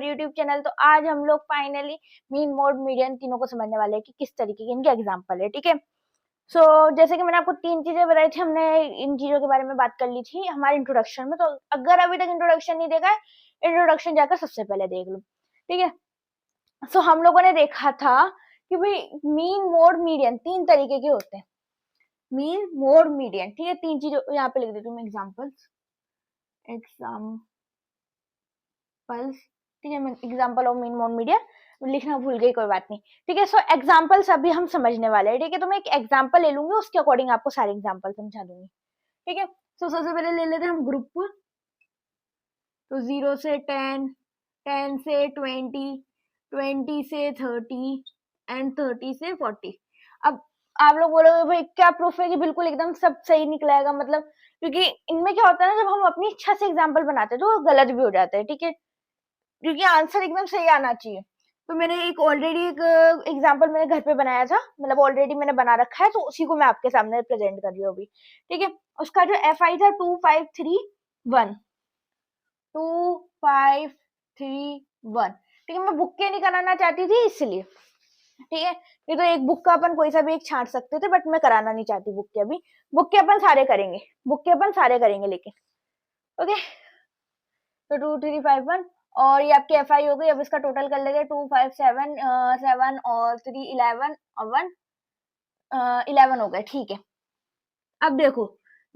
YouTube channel. तो आज हम लोग फाइनली मीन, मोड, मीडियन तीनों को समझने वाले हैं कि किस तरीके के इनके एग्जाम्पल है। ठीक है, सो जैसे कि मैंने आपको तीन चीजें बताई थी, हमने इन चीजों के बारे में बात कर ली थी हमारे इंट्रोडक्शन में। तो अगर अभी तक इंट्रोडक्शन नहीं देखा है, इंट्रोडक्शन जाकर सबसे पहले देख लो। ठीक है, सो हम लोगों ने देखा था कि भाई मीन, मोड, मीडियन तीन तरीके के होते हैं। मीन, मोड, मीडियन, ठीक है, तीन चीजों यहाँ पे लिख देती हूँ मैं, एग्जाम्पल्स। ठीक है, मैं example of mean, mode, median लिखना भूल गई, कोई बात नहीं। ठीक है, सो एग्जाम्पल्स अभी हम समझने वाले हैं। ठीक है, तो मैं एक एग्जाम्पल ले लूंगी, उसके अकॉर्डिंग आपको सारे एग्जाम्पल समझा दूंगी। ठीक है, सो सबसे पहले ले लेते हैं हम ग्रुप। तो 0 से 10, 10 से 20, 20 से 30 एंड 30 से 40। अब आप लोग बोलोगे भाई क्या प्रूफ है कि बिल्कुल एकदम सब सही निकलाएगा, मतलब क्योंकि इनमें क्या होता है ना, जब हम अपनी इच्छा से एग्जाम्पल बनाते हैं तो वो गलत भी हो जाता है। ठीक है, क्योंकि आंसर एकदम सही आना चाहिए। तो मैंने एक ऑलरेडी एक एग्जाम्पल मेरे घर पे बनाया था, मतलब ऑलरेडी मैंने बना रखा है, तो उसी को मैं आपके सामने प्रेजेंट कर रही हूँ अभी। ठीक है, उसका जो FI था 2531, 2531। ठीक है, मैं बुक के नहीं कराना चाहती थी इसलिए। ठीक है, ये तो एक बुक का अपन कोई सा भी एक छांट सकते थे, बट मैं कराना नहीं चाहती बुक के अभी। बुक के अपन सारे करेंगे, बुक के अपन सारे करेंगे लेकिन। ओके, तो 2351 और ये आपकी FI हो गई। अब इसका टोटल कर लेते हैं, 257 7 और 3 11 और 1 11 हो गए। ठीक है, अब देखो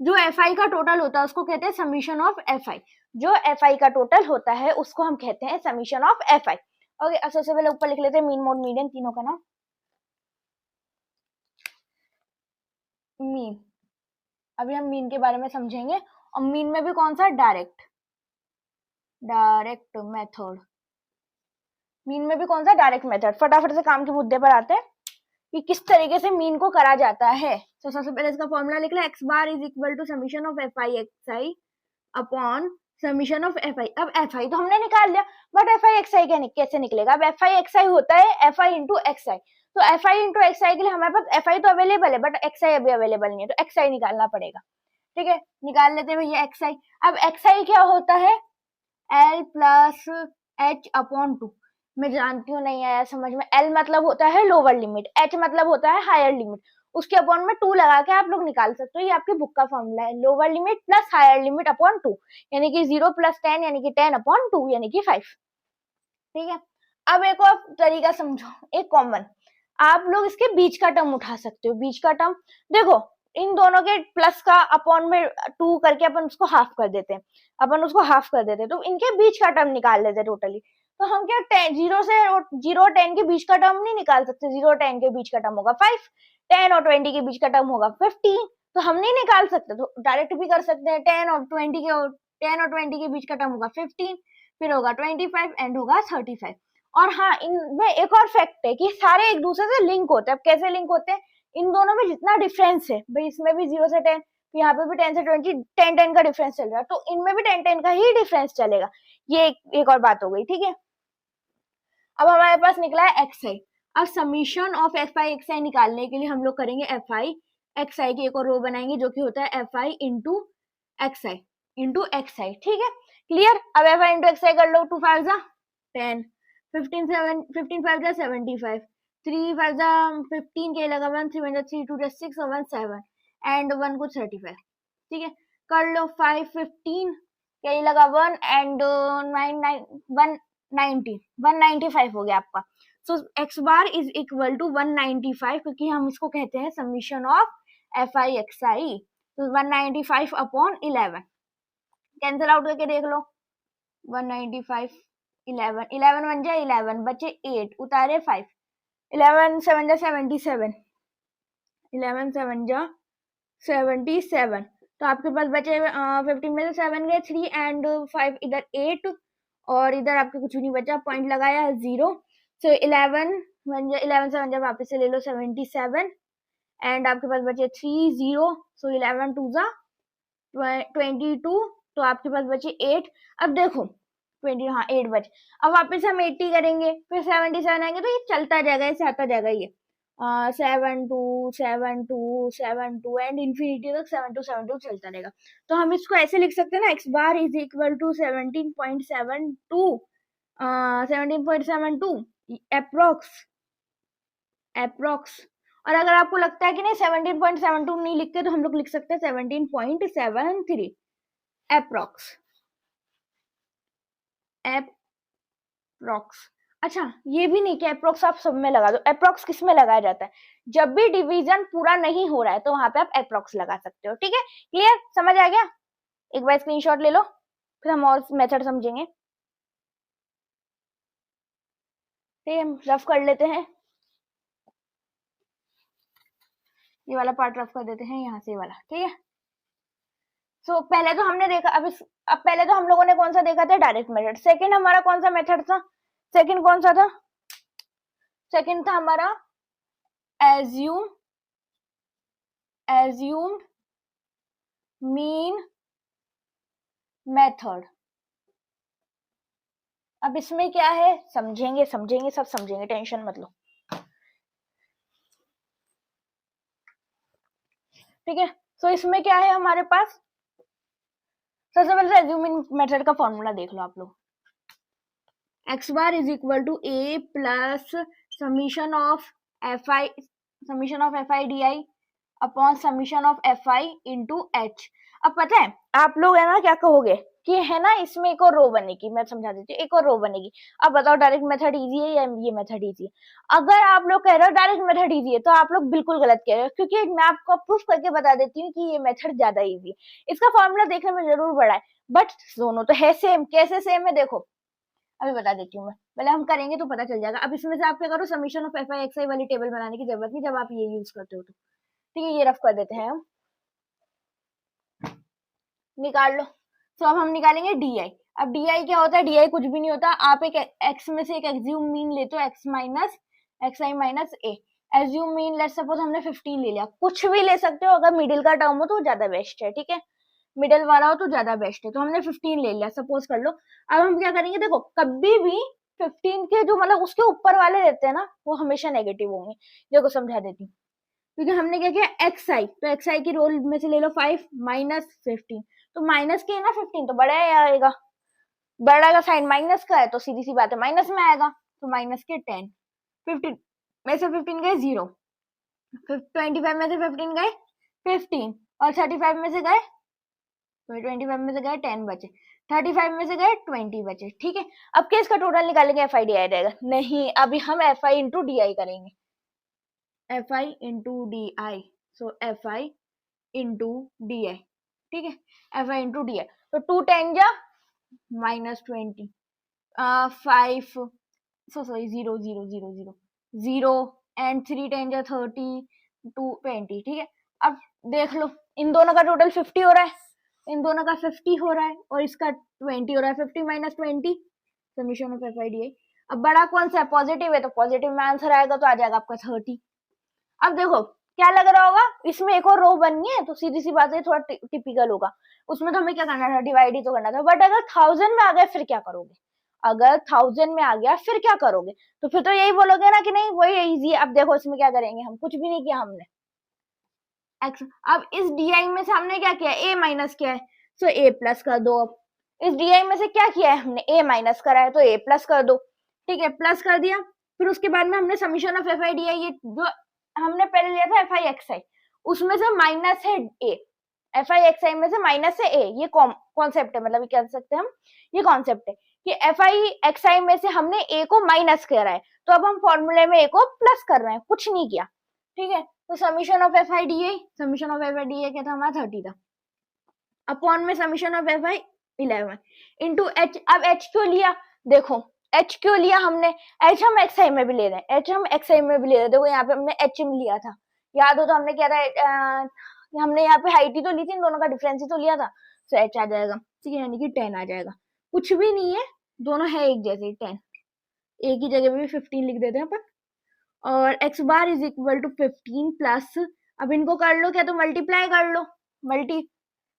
जो FI का टोटल होता है उसको कहते हैं समीशन ऑफ FI। जो FI का टोटल होता है उसको हम कहते हैं समीशन ऑफ FI। ओके, अब सबसे पहले ऊपर लिख लेते हैं मीन, मोड, मीडियन तीनों का नाम। मीन, अभी हम मीन के बारे में समझेंगे। और मीन में भी कौन सा, डायरेक्ट मेथड। मीन में भी कौन सा, डायरेक्ट मेथड। फटाफट से काम के मुद्दे पर आते हैं कि किस तरीके से मीन को करा जाता है। तो सबसे पहले इसका फॉर्मूला लिख ले, x bar is equal to summation of FI XI upon summation of FI। अब FI तो हमने निकाल लिया, बट FI XI कैसे निकलेगा। अब FI XI होता है FI इंटू XI। तो FI इंटू XI के लिए हमारे पास FI तो अवेलेबल है, बट XI अभी अवेलेबल नहीं है, तो XI निकालना पड़ेगा। ठीक है, निकाल लेते हैं भैया XI। अब XI क्या होता है, L प्लस H अपॉन 2। मैं जानती हूँ नहीं आया समझ में। L मतलब होता है लोअर लिमिट, H मतलब होता है हायर लिमिट, उसके अपॉन में 2 लगा के आप लोग निकाल सकते हो। ये आपकी बुक का फॉर्मूला है, lower limit plus higher limit upon 2, यानी कि 0 प्लस 10 यानी कि 10 अपॉन 2 यानी कि 5। ठीक है, अब एक और तरीका समझो, एक कॉमन, आप लोग इसके बीच का टर्म उठा सकते हो। बीच का टर्म देखो, इन दोनों के प्लस का अपॉन में 2 करके अपन उसको हाफ कर देते हैं, तो इनके बीच का टर्म निकाल लेते हैं टोटली। तो हम क्या 0 से 0 10 के बीच का टर्म नहीं निकाल सकते। 0 और 10 के बीच का टर्म होगा 5, 10 और 20 के बीच का टर्म होगा 15। तो हम नहीं निकाल सकते, तो डायरेक्ट भी कर सकते हैं। 10 और 20 के बीच का टर्म होगा 15, फिर होगा 25 एंड होगा 35। और हाँ, इनमें एक और फैक्ट है कि सारे एक दूसरे से लिंक होते हैं। अब कैसे लिंक होते हैं, इन दोनों में जितना डिफरेंस है, भाई इसमें भी 0 से 10, यहाँ पे भी 10 से 20, 10 का डिफरेंस चल रहा है, तो इनमें भी 10 का ही डिफरेंस चलेगा। ये एक और बात हो गई। ठीक है, अब हमारे पास निकला है XI। अब समीशन ऑफ FI XI निकालने के लिए हम लोग करेंगे FI XI की एक और रो बनाएंगे, जो कि होता है FI into XI into XI। ठीक है, क्लियर। अब FI इंटू XI कर लो, 2 5 10, 15 5 75, 3 5 15 के लगा 1, 3 3 2 6 और 1 7 एंड 1 को 35। ठीक है, कर लो 5 15 के लगा 1 एंड 9 9 1 90 195 हो गया आपका। So x bar is equal to 195, क्योंकि हम इसको कहते हैं समीशन ऑफ FI XI। तो 195 अपॉन 11, कैंसिल आउट करके देख लो, 195 11 11 बन जाए 11 बचे 8 उतारे 5, 11 7 जा 77, 11 7 जा 77। तो आपके पास बचे 15 में से 7 गए 3 एंड 5, इधर 8 और इधर आपके कुछ नहीं बचा, पॉइंट लगाया 0। सो 11 11 7 जब वापस से ले लो 77 एंड आपके पास बचे 3 0। सो 11 2 जा 22, तो आपके पास बचे 8। अब देखो 20, हाँ 8 बचे। अब वापस हम 80 करेंगे, फिर 77 आएंगे, तो ये चलता जाएगा, ऐसे आता जाएगा ये 7 2 7 2 7 2 एंड इन्फिनिटी तक 7 2 7 2 चलता रहेगा। तो हम इसको ऐसे लिख सकते हैं ना, x bar is equal to 17.72 17.72 approx. और अगर आपको लगता है कि नहीं 17.72 नहीं लिख के, तो हम लोग लिख सकते हैं 17.73 अप्रोक्स। अप्रोक्स। अच्छा, ये भी नहीं कि अप्रोक्स आप सब में लगा दो। अप्रोक्स किस में लगाया जाता है? जब भी डिवीजन पूरा नहीं हो रहा है तो वहां पे आप अप्रोक्स लगा सकते हो। ठीक है, क्लियर, समझ आ गया? एक बार स्क्रीनशॉट ले लो, फिर हम और मेथड समझेंगे। ठीक है, रफ कर लेते हैं, ये वाला पार्ट रफ कर देते हैं यहाँ से वाला। ठीक है, सो पहले तो हमने देखा, अब पहले तो हम लोगों ने कौन सा देखा था? Direct method. सेकंड हमारा कौन सा मेथड था? सेकंड कौन सा था? सेकंड था हमारा एज्यूम मीन मेथड। अब इसमें क्या है, समझेंगे सब समझेंगे, टेंशन मत लो। ठीक है, सो इसमें क्या है हमारे पास? सबसे पहले एज्यूमिंग मेथड का फॉर्मूला देख लो आप लोग। X bar is equal to A plus summation of F i d I upon summation of F I into h. अब पता है आप लोग है ना क्या कहोगे कि है ना इसमें एक और रो बनेगी, मैं समझा देती हूँ, एक और रो बनेगी। अब बताओ डायरेक्ट मेथड इजी है या ये मेथड इजी है? अगर आप लोग कह रहे हो डायरेक्ट मेथड इजी है, तो आप लोग बिल्कुल गलत कह रहे हो, क्योंकि मैं आपको प्रूफ करके बता देती हूँ कि ये मेथड ज्यादा इजी है। इसका फॉर्मूला देखने में जरूर बड़ा है, बट दोनों तो है सेम। कैसे सेम है देखो, अभी बता देती हूँ मैं, पहले हम करेंगे तो पता चल जाएगा। अब इसमें से आप क्या करो, summation of F I X I वाली टेबल बनाने की जरूरत नहीं जब आप ये यूज करते हो तो। ठीक है, ये रफ कर देते हैं हम, निकाल लो। तो अब हम निकालेंगे डी आई। अब डी आई क्या होता है? डी आई कुछ भी नहीं होता, आप एक एक्स में से एक एग्ज्यूम मीन लेते हो, x minus x I minus A. Assume mean let's suppose हमने 15 ले लिया, कुछ भी ले सकते हो, अगर मिडिल का टर्म हो तो ज्यादा बेस्ट है। ठीक है, मिडिल वाला हो तो ज्यादा बेस्ट है, तो हमने 15 ले लिया सपोज कर लो। अब हम क्या करेंगे, देखो कभी भी 15 के जो मतलब उसके ऊपर वाले रहते हैं ना, वो हमेशा नेगेटिव होंगे। देखो समझा देती हूँ, क्योंकि हमने क्या किया एक्स आई, तो एक्स आई की रोल में से ले लो 5 माइनस 15, तो माइनस के है ना 15, तो बड़ा आएगा, बड़ा का साइन माइनस का है तो सीधी सी बात है माइनस में आएगा, तो माइनस के 10। 15 में से 15 गए 0, 25 में से 15 गए 15, और 35 में से गए, 25 में से गए 10 बचे, 35 में से गए 20 बचे। ठीक है, अब क्या इसका टोटल निकालेंगे, एफ आई डी आई रहेगा? नहीं, अभी हम F I into D I करेंगे, F I into D I. So F I into D I. ठीक है, F I into D I, तो 2 10 जा माइनस 20, 5 सॉरी 0 0 0 0 0 एंड 3 10 जा 30 2 20। ठीक है, अब देख लो इन दोनों का टोटल 50 हो रहा है, इन दोनों का 50 हो रहा है, और इसका 20 हो रहा है। 50 minus 20 summation of F i d आई। अब बड़ा कौन सा है? पॉजिटिव है, तो पॉजिटिव में आंसर आएगा, तो आ जाएगा आपका 30। अब देखो क्या लग रहा होगा, इसमें एक और रो बननी है, तो सीधी सी बात है थोड़ा टिपिकल होगा, उसमें तो हमें क्या करना था, डिवाइड ही तो करना था। बट अगर 1000 में आ गया फिर क्या करोगे? अगर 1000 में आ गया फिर क्या करोगे? तो फिर तो यही बोलोगे ना कि नहीं वही इजी है। अब देखो इसमें क्या करेंगे, हम कुछ भी नहीं किया हमने, एक्स। अब इस डी आई में से हमने क्या किया, ए माइनस किया है, सो ए प्लस कर दो। अब इस डी आई में से क्या किया है हमने, ए माइनस करा है, तो ए प्लस कर दो। ठीक है, प्लस कर दिया। फिर उसके बाद में हमने summation of F i d आई, ये जो हमने पहले लिया था एफ आई एक्स आई, उसमें से माइनस है ए, एफ आई एक्स आई में से माइनस है ए, ये कॉन्सेप्ट है, मतलब कह सकते हैं हम, ये कॉन्सेप्ट है कि एफ आई एक्स आई में से हमने ए को माइनस करा है, तो अब हम फॉर्मूले में ए को प्लस कर रहे हैं, कुछ नहीं किया। ठीक है, तो summation of F i d I, summation of F i d आई क्या था हमारा 30 था, अपॉन में summation of F I 11 into h. अब एच क्यों लिया, देखो एच क्यों लिया हमने, एच हम एक्स आई में भी ले रहे हैं, एच हम एक्स आई में भी ले रहे हैं। देखो यहाँ पे हमने एच लिया था, याद हो तो हमने क्या था, हमने यहाँ पे हाइट ही तो ली थी, इन दोनों का डिफरेंस ही तो लिया था, तो एच आ जाएगा। ठीक है, यानी कि 10 आ जाएगा, कुछ भी नहीं है, दोनों है एक जैसे 10, एक ही जगह पे भी 15 लिख देते हैं अपन। और x bar is equal to 15 plus, अब इनको कर लो क्या, तो मल्टीप्लाई कर लो, मल्टी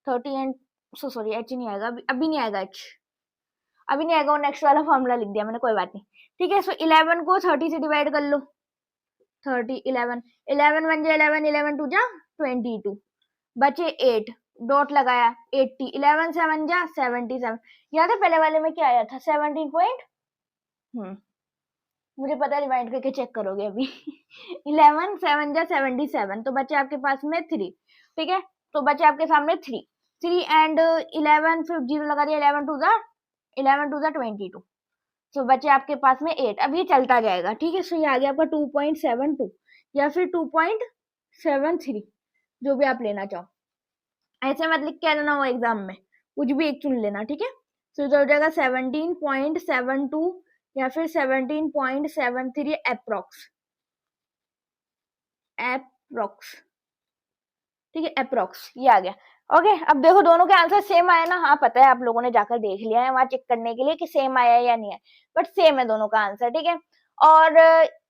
30 एंड सॉरी एच नहीं आएगा, अभी नहीं आएगा एच, अभी नहीं आएगा, वो नेक्स्ट वाला फॉर्मूला लिख दिया मैंने, कोई बात नहीं। ठीक है, सो 11 को 30 से डिवाइड कर लो, 30 11 11 1 जा 11, 11 2 जा 22, बचे 8, डॉट लगाया 80, 11 7 जा 77। याद है पहले वाले में क्या आया था, 17.5 मुझे पता है, रिमाइंड करके चेक करोगे अभी। 11 7 जा 77, तो बचे आपके पास में 3। ठीक है, तो बचे आपके सामने 3 एंड 11, फिर 0 लगा दिया, 11 टू जा 22, तो बचे आपके पास में 8। अब ये चलता जाएगा। ठीक है, सो ये आ गया आपका 2.72 या फिर 2.73, जो भी आप लेना चाहो। ऐसे मत लिख के आ जाना वो एग्जाम में, कुछ भी एक चुन लेना। ठीक है, तो इधर हो जाएगा 17.72 या फिर 17.73 अप्रोक्स। ठीक है, अप्रोक्स ये आ गया। ओके, अब देखो दोनों के आंसर सेम आए ना। हाँ पता है, आप लोगों ने जाकर देख लिया है वहां चेक करने के लिए कि सेम आया है या नहीं है, बट सेम है दोनों का आंसर। ठीक है, और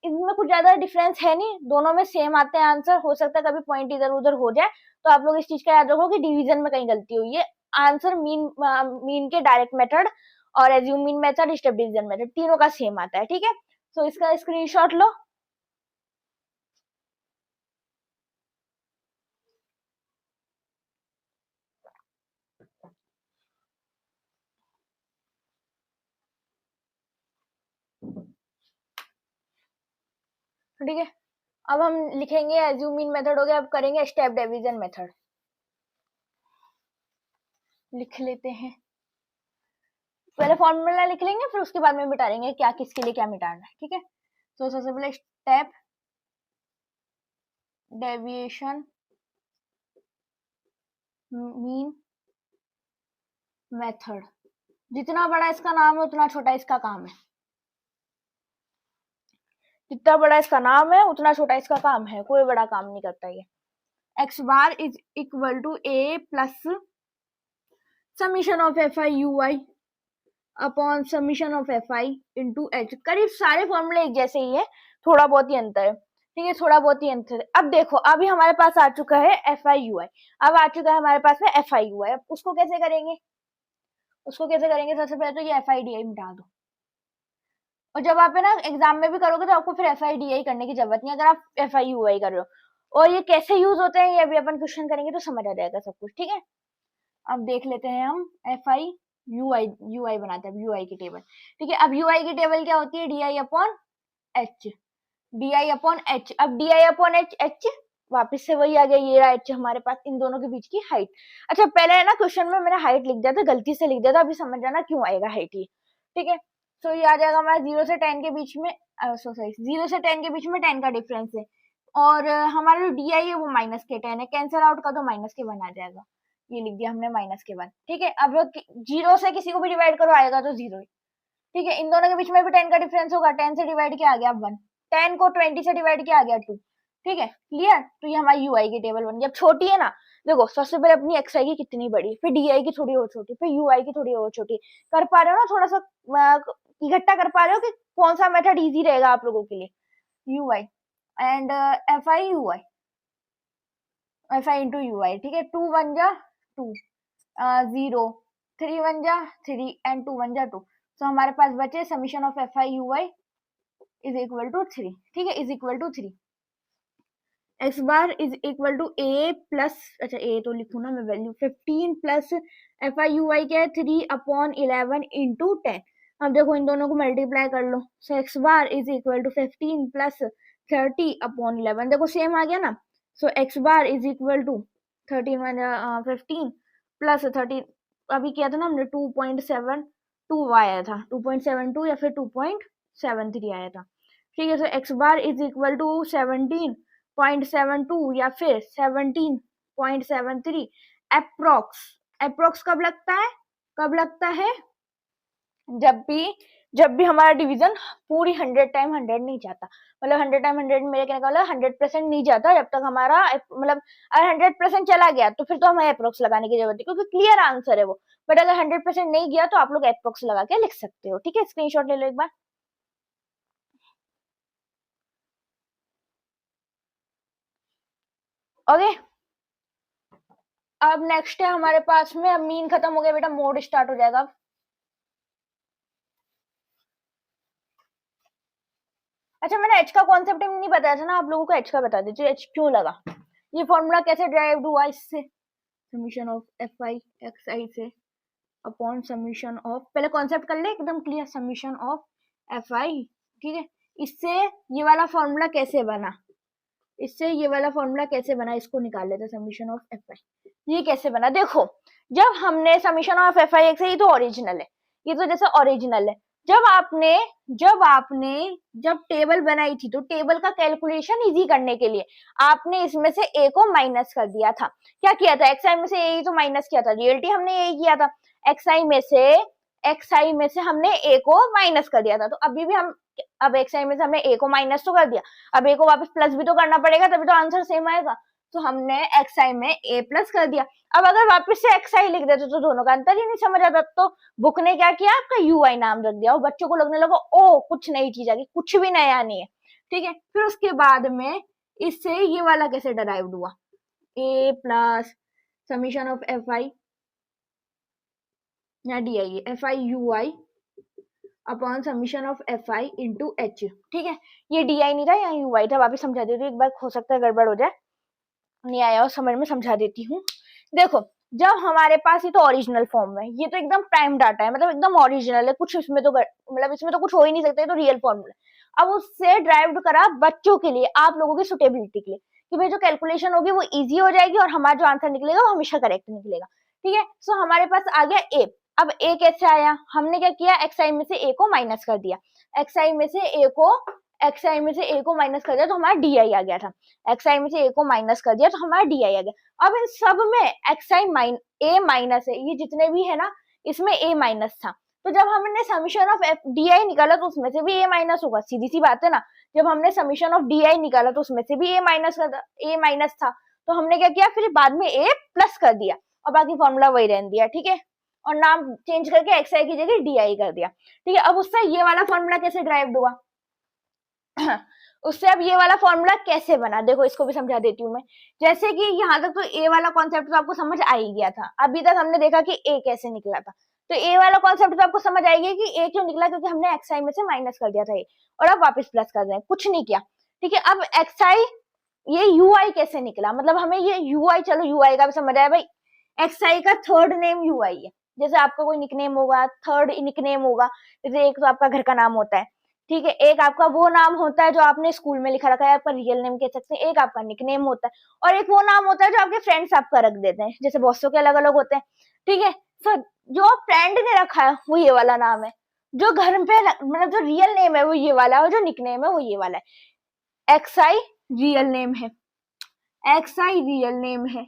इसमें कुछ ज्यादा डिफरेंस है नहीं, दोनों में सेम आते हैं आंसर। हो सकता है कभी पॉइंट इधर उधर हो जाए, तो आप लोग इस चीज का याद रखो कि डिवीजन में कहीं गलती हुई है। आंसर मीन के डायरेक्ट मेथड और assume mean method, step division method, तीनों का सेम आता है। ठीक है, तो इसका स्क्रीनशॉट लो। ठीक है, अब हम लिखेंगे एज्यूम मीन मेथड हो गया, अब करेंगे स्टेप डिवीजन मेथड। लिख लेते हैं, पहले फॉर्मूला लिख लेंगे, फिर उसके बाद में मिटा लेंगे क्या किसके लिए क्या मिटाना है। ठीक है, तो सबसे पहले स्टेप डेविएशन मीन मेथड, जितना बड़ा इसका नाम है उतना छोटा इसका काम है। जितना बड़ा इसका नाम है उतना छोटा इसका काम है, कोई बड़ा काम नहीं करता ये। X bar is equal to A plus summation of F I you I upon summation of F I into h. करीब सारे फॉर्मूले एक जैसे ही है, थोड़ा बहुत ही अंतर है। ठीक है, थोड़ा बहुत ही अंतर है। अब देखो, अभी हमारे पास आ चुका है एफ आई यू आई, अब आ चुका है हमारे पास में एफ आई यू आई। अब उसको कैसे करेंगे, सबसे पहले तो ये एफ आई डी आई मिटा दो। और जब आप है ना एग्जाम में भी करोगे तो आपको फिर एफ आई डी आई करने की जरूरत नहीं, अगर आप एफ आई यू आई कर रहे हो। और ये कैसे यूज होते हैं ये अभी अपन क्वेश्चन करेंगे तो समझ आ जाएगा सब कुछ। ठीक है, अब देख लेते हैं हम एफ आई यू आई बनाते हैं यू आई की टेबल। ठीक है, अब यू आई की टेबल क्या होती है, डी आई अपॉन एच, डी आई अपॉन एच। अब डी आई अपॉन एच, एच वापिस से वही आ गया, ये रहा एच हमारे पास, इन दोनों के बीच की हाइट। अच्छा, पहले है ना क्वेश्चन में मैंने हाइट लिख दिया था, गलती से लिख दिया था, अभी समझ जाना क्यों आएगा हाइट ये। ठीक है, तो ये आ जाएगा हमारा 0 से 10 के बीच में, 0 से 10 के बीच में 10 का डिफरेंस है। और हमारा जो डी आई है वो माइनस के 10 है, कैंसिल आउट का तो माइनस के 1 आ जाएगा, ये लिख दिया हमने माइनस के 1। ठीक है, अब 0 से किसी को भी डिवाइड करो आएगा तो 0। ठीक है, इन दोनों के बीच में भी 10 का डिफरेंस होगा, 10 से डिवाइड किया आ गया 1, 10 को 20 से डिवाइड किया आ गया 2। ठीक है, क्लियर। तो ये हमारी यूआई की टेबल बन गई। अब छोटी है ना, देखो सबसे पहले अपनी एक्स आई की कितनी बड़ी, फिर डी आई की थोड़ी और छोटी, फिर यूआई की थोड़ी और छोटी। कर पा रहे हो ना, थोड़ा सा इकट्ठा कर पा रहे हो कि कौन सा मेथड इजी रहेगा आप लोगों के लिए। UI and F I you I, F I into U I. ठीक है, 2 1 जा 2, 0, 3 1 जा 3 एंड 2 1 जा 2। तो हमारे पास बचे summation of F I you I is equal to 3। ठीक है, is equal to 3। X bar is equal to A plus, अच्छा ए तो लिखू ना मैं value, 15 plus F I you I क्या है 3 अपॉन 11 इंटू 10। अब देखो इन दोनों को मल्टीप्लाई कर लो, so x bar is equal to 15 plus 30 upon 11, देखो सेम आ गया ना। So x bar is equal to 15 plus 30, अभी किया था ना हमने 2.72 आया था, 2.72 या फिर 2.73 आया था। ठीक है, so x bar is equal to 17.72 या फिर 17.73 अप्रोक्स। अप्रोक्स कब लगता है जब भी हमारा डिवीजन पूरी 100 टाइम 100 नहीं जाता, मतलब 100 टाइम 100 मेरे कहने का मतलब 100% नहीं जाता, जब तक हमारा मतलब अगर 100% चला गया तो फिर तो हमें अप्रोक्स लगाने की जरूरत है, क्योंकि क्लियर आंसर है वो। बट अगर 100% नहीं गया तो आप लोग अप्रोक्स लगा के लिख सकते हो। ठीक है, स्क्रीनशॉट ले लो एक बार। ओके, अब नेक्स्ट है हमारे पास में, अब मीन खत्म हो गया बेटा, मोड स्टार्ट हो जाएगा। अच्छा, मैंने एच का कॉन्सेप्ट नहीं बताया था ना आप लोगों को, एच का बता दीजिए, एच क्यों लगा, ये फॉर्मूला कैसे ड्राइव हुआ, इससे summation of F I X I से अपॉन समीशन ऑफ, पहले कॉन्सेप्ट कर ले एकदम clear, summation of F I, ठीक है। इससे ये वाला फॉर्मूला कैसे बना, इससे ये वाला फॉर्मूला कैसे बना, इसको निकाल लेते समीशन ऑफ एफ आई। ये कैसे बना, देखो जब हमने समीशन ऑफ एफ आई, ये तो ओरिजिनल है, ये तो जैसे ओरिजिनल है। जब टेबल बनाई थी तो टेबल का कैलकुलेशन इजी करने के लिए आपने इसमें से ए को माइनस कर दिया था। क्या किया था, एक्स आई में से ए तो माइनस किया था, रियलिटी हमने यही किया था, एक्स आई में से हमने ए को माइनस कर दिया था। तो अभी भी हम, अब एक्स आई में से हमने ए को माइनस तो कर दिया, अब ए को वापस प्लस भी तो करना पड़ेगा, तभी तो आंसर सेम आएगा। तो हमने एक्स आई में ए प्लस कर दिया। अब अगर वापस से एक्स आई लिख देते तो दोनों का अंतर ही नहीं समझ आता। तो बुक ने क्या किया, आपका यू आई नाम रख दिया और बच्चों को लगने लगा ओ कुछ नई चीज आ गई, कुछ भी नया नहीं है, ठीक है। फिर उसके बाद में इससे ये वाला कैसे डराइव्ड हुआ, A plus summation of F I या D I, F I you I upon summation of F I into H, ठीक है। ये डी आई नहीं था, यहाँ यू आई था। वापिस समझा देती हूँ, एक बार हो सकता है गड़बड़ हो जाए, नहीं आया और समझ में समझा देती हूँ। देखो जब हमारे पास ये तो ओरिजिनल फॉर्म है, ये तो एकदम प्राइम डाटा है, मतलब एकदम ओरिजिनल है, कुछ इसमें तो मतलब इसमें तो कुछ हो ही नहीं सकता, ये तो रियल फॉर्मूला। अब उससे ड्राइव्ड करा बच्चों के लिए, आप लोगों की सुटेबिलिटी के लिए, कि भाई जो कैलकुलेशन होगी वो इजी हो जाएगी और हमारा जो आंसर निकलेगा वो हमेशा करेक्ट निकलेगा, ठीक है। सो हमारे पास आ गया ए। अब ए कैसे आया, हमने क्या किया, एक्स आई में से ए को माइनस कर दिया, एक्स आई में से ए को माइनस कर दिया तो हमारा डी आई आ गया था, एक्स आई में से ए को माइनस कर दिया तो हमारा डी आई आ गया। अब इन सब में एक्स आई ए माइनस है, ये जितने भी है ना इसमें ए माइनस था। तो जब हमने समीशन ऑफ डी आई निकाला तो उसमें से भी ए माइनस होगा, सीधी सी बात है ना। जब हमने समीशन ऑफ डी आई निकाला तो उसमें से भी ए माइनस था, तो हमने क्या किया, फिर बाद में ए प्लस कर दिया और बाकी फॉर्मूला वही रहने दिया, ठीक है। और नाम चेंज करके एक्स आई की जगह डी आई कर दिया, ठीक है। अब उससे ये वाला फॉर्मूला कैसे ड्राइव्ड हुआ उससे अब ये वाला फॉर्मूला कैसे बना, देखो इसको भी समझा देती हूँ मैं। जैसे कि यहाँ तक तो ए वाला कॉन्सेप्ट तो आपको समझ आ ही गया था, अभी तक हमने देखा कि ए कैसे निकला था। तो ए वाला कॉन्सेप्ट तो आपको समझ आएगी कि ए क्यों निकला, क्योंकि हमने एक्स आई में से माइनस कर दिया था ए, और अब वापस प्लस कर रहे हैं, कुछ नहीं किया, ठीक है। अब एक्स आई, ये यू आई कैसे निकला, मतलब हमें ये यू आई, चलो यू आई का भी समझ आया भाई, एक्स आई का थर्ड नेम यू आई है। जैसे आपका कोई निकनेम होगा, थर्ड निकनेम होगा, जैसे एक तो आपका घर का नाम होता है, ठीक है, एक आपका वो नाम होता है जो आपने स्कूल में लिखा रखा है, आपका रियल नेम कह सकते हैं, एक आपका निकनेम होता है, और एक वो नाम होता है जो आपके फ्रेंड्स आपका रख देते हैं, जैसे बहुतों के अलग अलग होते हैं, ठीक है। सो जो फ्रेंड ने रखा है वो ये वाला नाम है, जो घर पे मतलब जो रियल नेम है वो ये वाला है, और जो निकनेम है वो ये वाला है। एक्स आई रियल नेम है, एक्स आई रियल नेम है,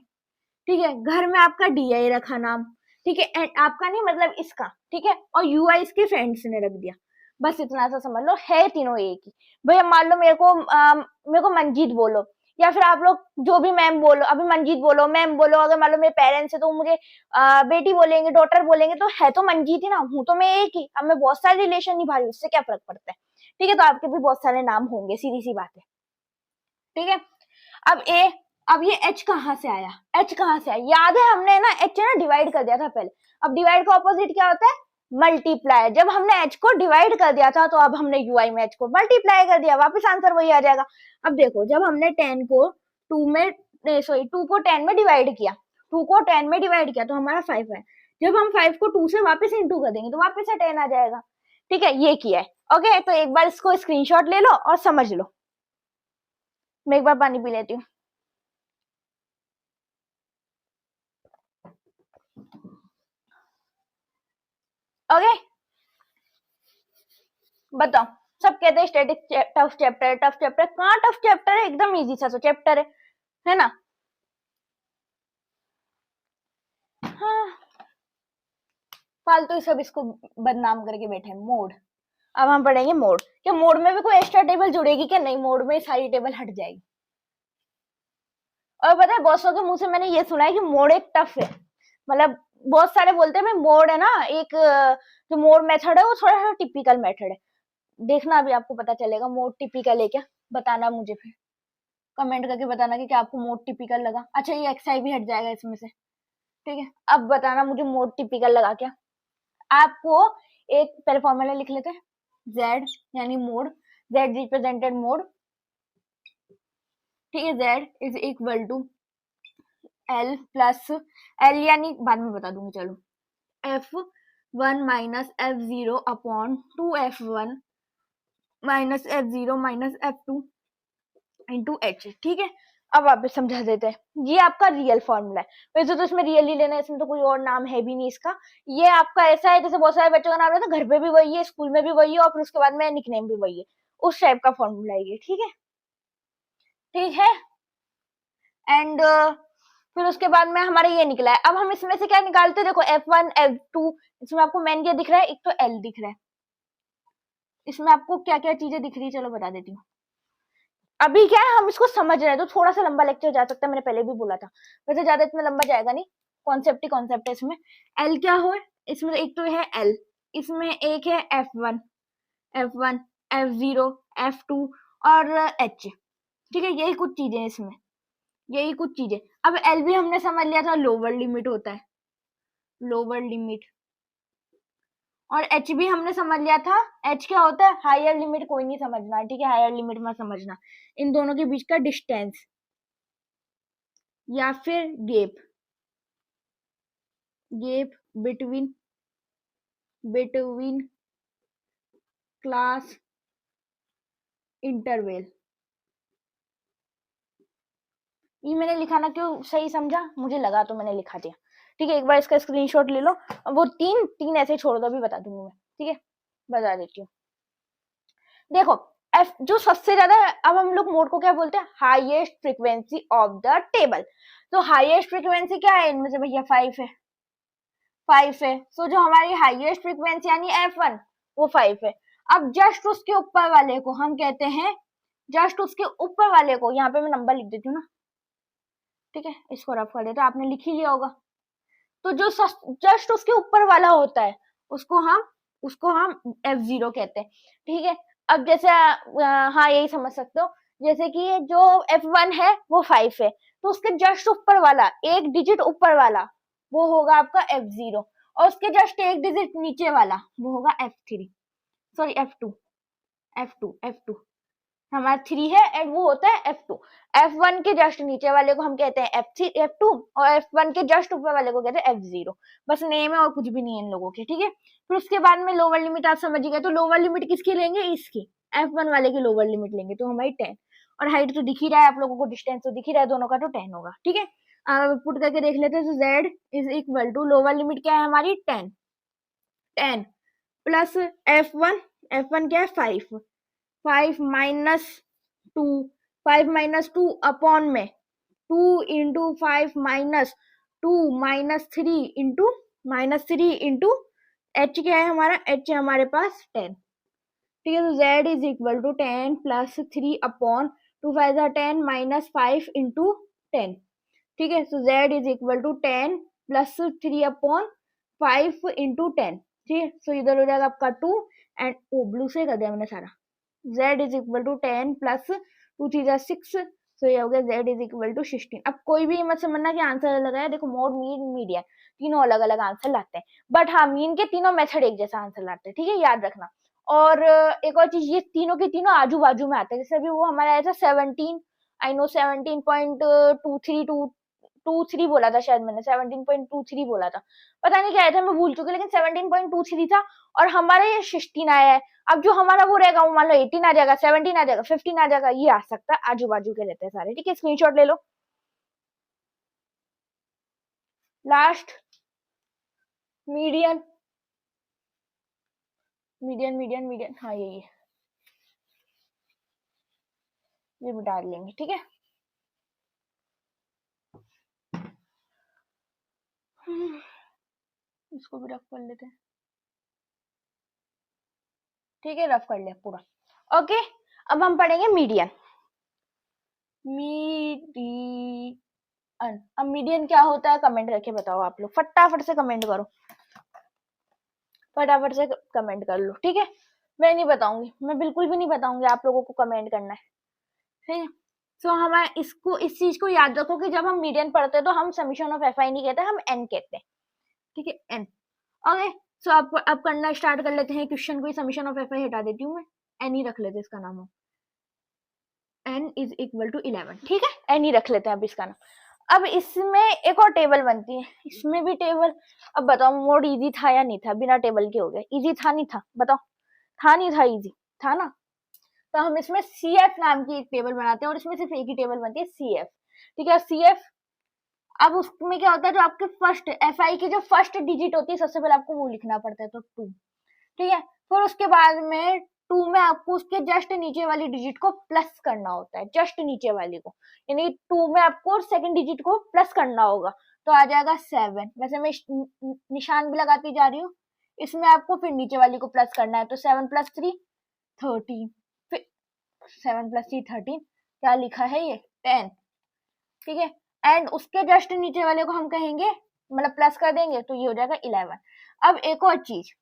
ठीक है। घर में आपका डी आई रखा नाम, ठीक है, एंड आपका नहीं मतलब इसका, ठीक है, और यू आई इसके फ्रेंड्स ने रख दिया, बस इतना सा समझ लो, है तीनों एक ही। भैया मान लो मेरे को मंजीत बोलो, या फिर आप लोग जो भी मैम बोलो, अभी मंजीत बोलो, मैम बोलो, अगर मान लो मेरे पेरेंट्स है तो मुझे बेटी बोलेंगे, डॉटर बोलेंगे, तो है तो मंजीत ही ना, हूं तो मैं एक ही, अब मैं बहुत सारे रिलेशन निभा रही हूँ, उससे क्या फर्क पड़ता है, ठीक है। तो आपके भी बहुत सारे नाम होंगे, सीधी सी बात है, ठीक है। अब ये h कहाँ से आया, h कहाँ से आया, याद है हमने ना h ना डिवाइड कर दिया था पहले। अब डिवाइड का ऑपोजिट क्या होता है, मल्टीप्लाई। जब हमने h को डिवाइड कर दिया था तो अब हमने ui में h को मल्टीप्लाई कर दिया, वापस आंसर वही आ जाएगा। अब देखो जब हमने 10 को 2 में, सॉरी 2 को 10 में डिवाइड किया, 2 को 10 में डिवाइड किया तो हमारा 5 है। जब हम 5 को 2 से वापस इंटू कर देंगे तो वापस से 10 आ जाएगा, ठीक है, ये किया है। ओके, तो एक बार इसको स्क्रीनशॉट ले लो और समझ लो। मैं एक बार पानी पी लेती हूँ। ओके, बताओ, सब कहते हैं static tough chapter, tough chapter, कहाँ टफ चैप्टर है, एकदम इजी सा तो चैप्टर है ना। हाँ, फालतू ही सब इसको बदनाम करके बैठे हैं। मोड, अब हम पढ़ेंगे मोड, क्या मोड में भी कोई एक्स्ट्रा टेबल जुड़ेगी क्या, नहीं, मोड में सारी टेबल हट जाएगी। और पता है बॉसों के मुंह से मैंने ये सुना है कि मोड एक टफ है, मतलब बहुत सारे बोलते हैं मैं मोड है ना एक, जो मोड मेथड है वो थोड़ा सा टिपिकल मेथड है, देखना अभी आपको पता चलेगा मोड टिपिकल है क्या, बताना मुझे फिर कमेंट करके बताना कि क्या आपको मोड टिपिकल लगा। अच्छा ये एक्सआई भी हट जाएगा इसमें से, ठीक है। अब बताना मुझे मोड टिपिकल लगा क्या। आपको एक पहले फॉर्मूला लिख लेते हैं, z यानी मोड, z रिप्रेजेंटेड मोड, ठीक है, z is equal to l plus l यानी बाद में बता दूंगी, चलो f1 minus f0 upon 2f1 minus F0 minus F2 into H, ठीक है। अब वापस समझा देते हैं, ये आपका रियल फॉर्मूला है। वैसे तो इसमें रियल ही लेना है, इसमें तो कोई और नाम है भी नहीं इसका। ये आपका ऐसा है जैसे बहुत सारे बच्चों का नाम रहता है, घर पे भी वही है, स्कूल में भी वही है, और फिर उसके बाद में निकनेम भी वही है, उस टाइप का फॉर्मूला है ये, ठीक है। ठीक है, एंड फिर उसके बाद में हमारा ये निकला है। अब हम इसमें से क्या निकालते हैं, देखो F1 F2, इसमें आपको मेन क्या दिख रहा है, एक तो L दिख रहा है। इसमें आपको क्या क्या चीजें दिख रही है, चलो बता देती हूँ। अभी क्या है, हम इसको समझ रहे हैं तो थोड़ा सा लंबा लेक्चर जा सकता है, मैंने पहले भी बोला था, वैसे ज्यादा इतना लंबा जाएगा नहीं, कॉन्सेप्ट ही कॉन्सेप्ट है इसमें। एल क्या हो, इसमें एक तो है एल, इसमें एक है F1 F1 F0 F2 और H, ठीक है। यही कुछ चीजें इसमें, यही कुछ चीजें। अब एल भी हमने समझ लिया था, लोअर लिमिट होता है, लोअर लिमिट। और एच भी हमने समझ लिया था, एच क्या होता है, हायर लिमिट। कोई नहीं समझना, ठीक है, हायर लिमिट मत समझना, इन दोनों के बीच का डिस्टेंस या फिर gap, gap between class interval. ये मैंने लिखा ना, क्यों सही समझा, मुझे लगा तो मैंने लिखा दिया, ठीक है। एक बार इसका स्क्रीनशॉट ले लो, वो तीन ऐसे छोड़ दो, अभी बता दूंगी मैं, ठीक है, बता देती हूँ। देखो एफ जो सबसे ज्यादा, अब हम लोग मोड को क्या बोलते हैं, highest frequency of the table. तो हाईएस्ट फ्रीक्वेंसी क्या है इनमें से, भैया 5 है, 5 है। सो जो हमारी हाईएस्ट फ्रीक्वेंसी यानी F1 वो 5 है। अब जस्ट उसके ऊपर वाले को हम कहते हैं, जस्ट उसके ऊपर वाले को, यहाँ पे मैं नंबर लिख देती हूँ ना, ठीक है, इसको रफ कर देते, आपने लिख ही लिया होगा। तो जो जस्ट उसके ऊपर वाला होता है उसको हम F0 कहते हैं, ठीक है। अब जैसे हाँ यही समझ सकते हो, जैसे कि जो F1 है वो 5 है, तो उसके जस्ट ऊपर वाला, एक डिजिट ऊपर वाला, वो होगा आपका F0, और उसके जस्ट एक डिजिट नीचे वाला वो होगा F3, सॉरी F2 हमारा 3 है, एंड वो होता है F2। F1 के जस्ट नीचे वाले को हम कहते हैं F2, और F1 के जस्ट ऊपर वाले को कहते हैं F0। बस नेम है और कुछ भी नहीं है इन लोगों के, ठीक है। फिर उसके बाद में लोअर लिमिट आप समझ गए, तो लोअर लिमिट किसकी लेंगे, इसकी, F1 वाले की लोअर लिमिट लेंगे, तो हमारी 10, और हाइट तो दिख ही रहा है आप लोगों को, डिस्टेंस तो दिख ही रहा है दोनों का, तो 10 होगा, ठीक है। पुट करके देख लेते हैं, तो Z is equal to, lower limit क्या है हमारी 10 प्लस F1 क्या है 5 माइनस 2, 5 माइनस 2 अपॉन में 2 into 5 minus 2 minus 3 into H क्या है हमारा, H है हमारे पास 10, ठीक है। तो Z is equal to 10 plus 3 upon 2 5 10 minus 5 into 10, ठीक है। So Z is equal to 10 plus 3 upon 5 into 10, ठीक है। सो इधर हो जाएगा आपका 2, एंड ओ ब्लू से कर दिया मैंने सारा, Z is equal to 10 plus 2 3 6, so ये हो गया Z इज इक्वल टू 16। अब कोई भी मत समझना कि आंसर अलग है, देखो मोड मीन मीडियन तीनों अलग अलग आंसर लाते हैं, बट हाँ मीन के तीनों मेथड एक जैसा आंसर लाते हैं, ठीक है, याद रखना। और एक और चीज, ये तीनों के तीनों आजू बाजू में आते हैं, जैसे अभी वो हमारा आया था 17, आई नो 17.23 बोला था शायद मैंने, 17.23 बोला था, पता नहीं क्या आया था, मैं भूल चुकी, लेकिन 17.23 था, और हमारा ये 16 आया है। अब जो हमारा वो रहेगा वो मान लो 18 आ जाएगा, 17 आ जाएगा, 15 आ जाएगा, ये आ सकता है, आजू बाजू के रहते हैं सारे, ठीक है। स्क्रीनशॉट ले लो। लास्ट मीडियन मीडियन, हाँ यही है, ये भी डाल लेंगे, ठीक है। इसको भी रफ कर लेते हैं, ठीक है, रफ कर लिया पूरा, ओके। अब हम पढ़ेंगे मीडियन। अब मीडियन क्या होता है, कमेंट करके बताओ आप लोग, फटाफट से कमेंट करो, फटाफट से कमेंट कर लो, ठीक है। मैं नहीं बताऊंगी, मैं बिल्कुल भी नहीं बताऊंगी, आप लोगों को कमेंट करना है, ठीक है। सो हमें इसको, इस चीज को याद रखो कि जब हम मीडियन पढ़ते हैं तो हम समीशन ऑफ एफ आई नहीं कहते, हम एन कहते हैं, ठीक है, एन, ओके। सो अब करना स्टार्ट कर लेते हैं क्वेश्चन को, समीशन ऑफ एफ आई हटा देती हूँ मैं, एन ही रख लेते, इसका नाम हो एन इज इक्वल टू 11, ठीक है, एन ही रख लेते हैं अब इसका नाम। अब इसमें एक और टेबल बनती है, इसमें भी टेबल, अब बताओ मोड इजी था या नहीं था, बिना टेबल के हो गया, इजी था नहीं था, बताओ, था नहीं था, इजी था ना, तो हम इसमें CF नाम की एक टेबल बनाते हैं और इसमें सिर्फ एक ही टेबल बनती है CF, ठीक है। CF अब उसमें क्या होता है, जो आपके फर्स्ट FI की जो फर्स्ट डिजिट होती है सबसे पहले आपको वो लिखना पड़ता है, तो 2, ठीक है। फिर उसके बाद में 2 में आपको उसके जस्ट नीचे वाली डिजिट को प्लस करना होता है, जस्ट नीचे वाली को, यानी 2 में आपको सेकंड डिजिट को प्लस करना होगा, तो आ जाएगा 7। वैसे मैं निशान भी लगाती जा रही हूँ, इसमें आपको फिर नीचे वाली को प्लस करना है, तो 7 + 3 13, फिर 7 + 3 13, क्या लिखा है ये 10, ठीक है। एंड उसके जस्ट नीचे वाले को हम कहेंगे, मतलब प्लस कर देंगे तो ये हो जाएगा 11। अब एक और चीज,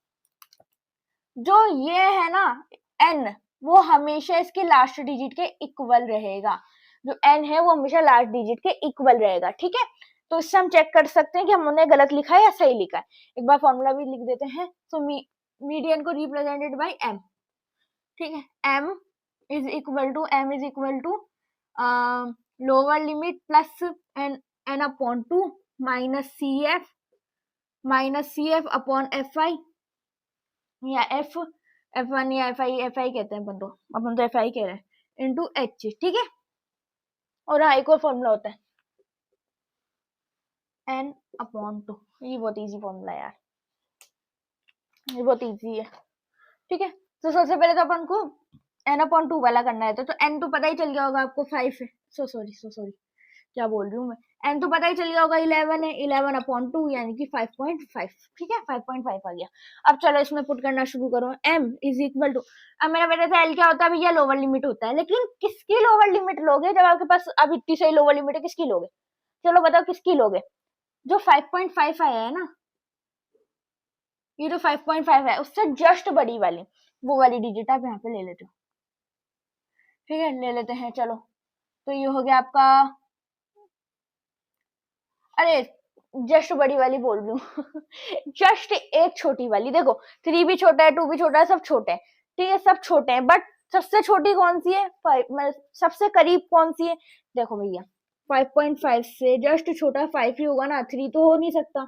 जो ये है ना n, वो हमेशा इसके लास्ट डिजिट के इक्वल रहेगा, जो n है वो हमेशा लास्ट डिजिट के इक्वल रहेगा, ठीक है। तो इससे हम चेक कर सकते हैं कि हमने गलत लिखा है या सही लिखा है। एक बार फॉर्मूला भी लिख देते हैं। सो मीडियन को रिप्रेजेंटेड बाय m, ठीक है। m is equal to lower limit plus n upon 2 minus CF upon FI, या F1 या FI कहते हैं अपन तो FI कह रहे हैं, इंटू H, ठीक है। और हाँ, एक और फॉर्मूला होता है n अपॉन 2, ये बहुत इजी फॉर्मूला है यार, ये बहुत इजी है, ठीक है। तो सबसे पहले तो अपन को n अपॉन 2 वाला करना है, तो n तो पता ही चल गया होगा आपको 5 है, सो सॉरी क्या बोल रही हूँ मैं, n तो पता ही चल गया होगा 11 है, 11 अपॉन 2 यानी कि 5.5, ठीक है, 5.5 आ गया। अब चलो इसमें पुट करना शुरू करो। m इज इक्वल टू, अब मेरा बेटा था l क्या होता है भैया, लोअर लिमिट होता है, लेकिन किसकी लोअर लिमिट लोगे, जब आपके पास अब इतनी सही लोअर लिमिट है, किसकी लोगे, चलो बताओ किसकी लोगे, जो 5.5 आया है ना, ये जो 5.5 है उससे जस्ट बड़ी वाली, वो वाली डिजिट आप यहाँ पे ले लेते हो, ठीक है, ले लेते हैं। चलो तो ये हो गया आपका, अरे जस्ट बड़ी वाली बोल रही हूँ जस्ट एक छोटी वाली, देखो 3 भी छोटा है, 2 भी छोटा है, सब छोटे हैं, ठीक है, सब छोटे हैं, बट सबसे छोटी कौन सी है, 5, सबसे करीब कौन सी है, देखो भैया 5.5 से जस्ट छोटा 5 ही होगा ना, 3 तो हो नहीं सकता,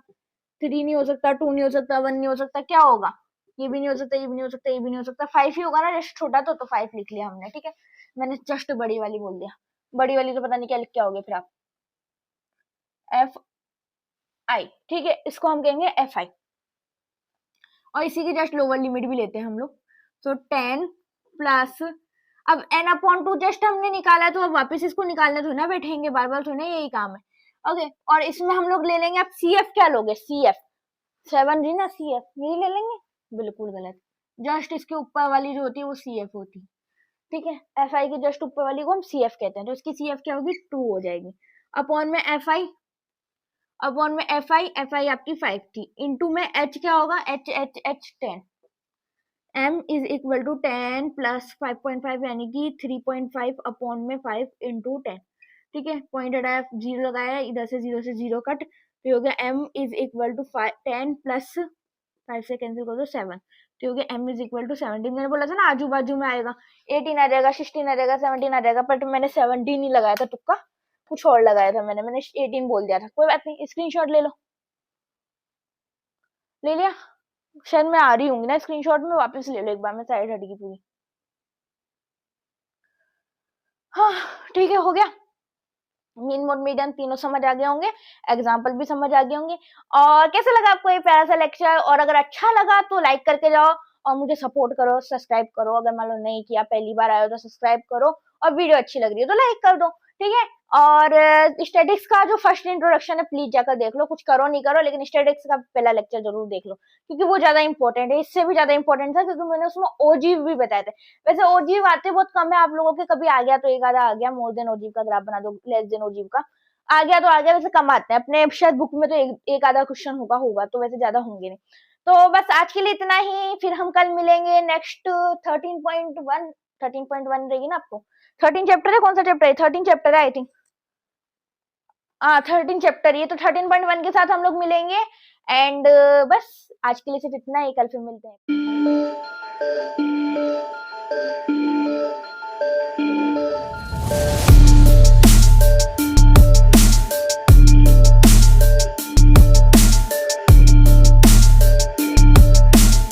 3 नहीं हो सकता, 2 नहीं हो सकता, 1 नहीं हो सकता, क्या होगा, ये भी नहीं हो सकता, ये भी नहीं हो सकता, ये भी नहीं हो सकता, 5 ही होगा ना, जस्ट छोटा तो 5 लिख लिया हमने, ठीक है। मैंने जस्ट बड़ी वाली बोल दिया, बड़ी वाली तो पता नहीं क्या लिख के आओगे फिर आप, FI, ठीक है, इसको हम कहेंगे FI, और इसी की जस्ट लोअर लिमिट भी लेते हैं हम लोग, तो 10 प्लस, अब n अपॉन 2 जस्ट हमने निकाला है, तो अब वापस इसको निकालने थोड़ी ना बैठेंगे, बार बार थोड़ी ना, यही काम है, ओके। और इसमें हम लोग ले लेंगे, अब CF क्या लोगे, CF 7 जी ना, CF यही ले लेंगे, बिल्कुल गलत, जस्ट इसके ऊपर वाली जो होती है वो CF होती है, ठीक है। FI के जस्ट ऊपर वाली को हम CF कहते हैं, तो इसकी CF क्या होगी, 2 हो जाएगी, अपॉन में FI, अपॉन में FI आपकी 5 थी, इंटू में H क्या होगा, H 10, m is equal to 10 plus 5.5 यानी कि 3.5 अपॉन में 5 इंटू 10, ठीक है, पॉइंट हटाया, 0 लगाया, इधर से 0 कट, तो हो गया m is equal to 10 plus 5 से कैंसिल कर दो 7, तो हो गया m इज इक्वल टू 17। मैंने बोला था ना आजू बाजू में आएगा, 18 आ जाएगा, 16 आ जाएगा, 17 आ जाएगा, बट मैंने 17 ही लगाया था, तुक्का कुछ और लगाया था मैंने 18 बोल दिया था, कोई बात नहीं, स्क्रीनशॉट ले लो, ले लिया, शायद मैं आ रही हूँ ना स्क्रीनशॉट में, वापस ले लो एक बार, मैं साइड हट गई पूरी, हाँ ठीक है, हो गया, मीन मोड मीडियन तीनों समझ आ गए होंगे, एग्जाम्पल भी समझ आ गए होंगे। और कैसा लगा आपको ये प्यारा सा लेक्चर, और अगर अच्छा लगा तो लाइक करके जाओ, और मुझे सपोर्ट करो, सब्सक्राइब करो, अगर मान लो नहीं किया, पहली बार आए हो तो सब्सक्राइब करो, और वीडियो अच्छी लग रही है तो लाइक कर दो, ठीक है। और स्टैटिक्स का जो फर्स्ट इंट्रोडक्शन है प्लीज जाकर देख लो, कुछ करो नहीं करो, लेकिन स्टैटिक्स का पहला लेक्चर जरूर देख लो, क्योंकि वो ज्यादा इंपॉर्टेंट है, इससे भी ज्यादा इंपॉर्टेंट था, क्योंकि मैंने उसमें ओजीव भी बताए थे। वैसे ओजीव आते बहुत कम है आप लोगों के, कभी आ गया तो एक आधा आ गया, मोर देन ओजीव का ग्राफ बना दो, लेस देन ओजीव का आ गया तो आ गया, वैसे कम आते हैं अपने शायद बुक में, तो एक आधा क्वेश्चन होगा, तो वैसे ज्यादा होंगे नहीं। तो बस आज के लिए इतना ही, फिर हम कल मिलेंगे नेक्स्ट 13.1 रहेगी ना आपको, 13 चैप्टर है, कौन सा चैप्टर है, 13 चैप्टर है आई थिंक, 13 चैप्टर, ये तो 13.1 के साथ हम लोग मिलेंगे। एंड बस आज के लिए सिर्फ इतना ही, कल फिर मिलते हैं।